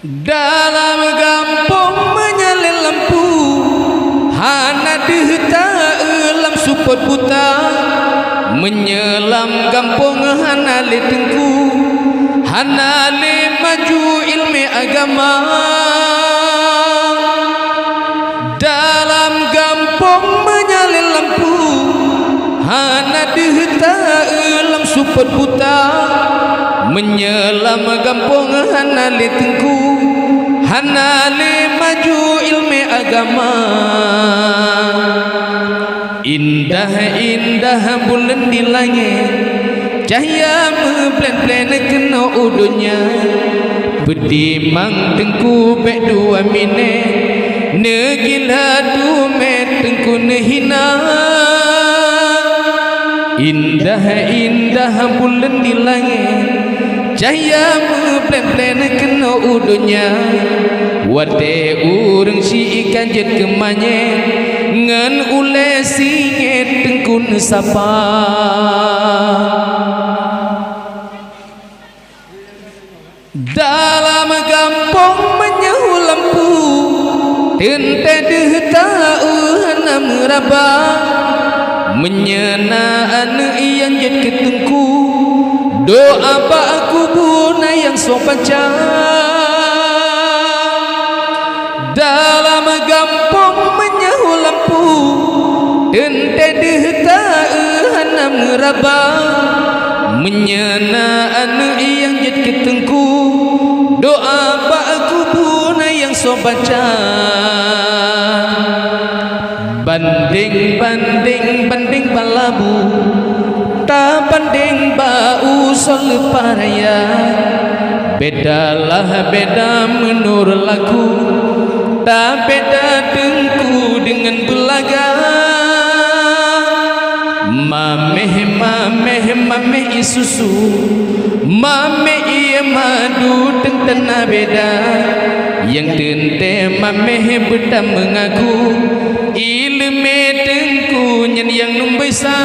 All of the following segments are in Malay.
Dalam kampung menyalin lampu, hana dihta elam supot buta, menyelam kampung hana le tengku, hana le maju ilmu agama. Dalam kampung menyalin lampu, hana dihta elam supot buta, menyelam kampung hana le tengku, hana le maju ilmu agama. Indah-indah bulan di langit, cahaya memblen-blen kena udunya, bedimang tengku bek dua mine, negila dumet tengku nehina. Indah-indah bulan di langit, cahaya memblen-blen kena udunya, wate urang si ikan jet kemanye, ngan ule singet tengkun sapa. Dalam kampung menyahu lampu, tente dehta uhana meraba, menyenaan iyan jet ketengku, doa ba aku buna yang sopaca. Dalam kampung menyahu lampu, tente dehta hana meraba, menyenaan yang jet ketengku, doa ba aku buna yang sobaca. Banding balabu, tak banding bau sol paraya, bedalah beda menurut laku, tak beda tengku dengan belaga. Mameh isusu, mameh iya madu tentena beda, yang tente mameh beda mengaku, ilmu tengku yang numbesa.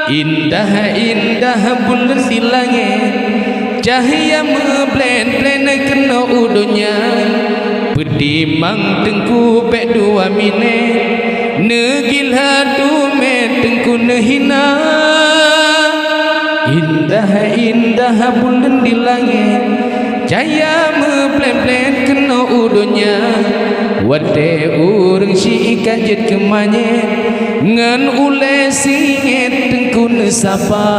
Indah-indah bulan di langit, cahaya memblen-blen kena udunya, bedimang tengku bek dua mine, negila dumet tengku nehina. Indah-indah bulan di langit, cahaya memblen-blen kena udunya, wate urang si ikan jet kemanye, ngan ule singet tengku nesapa.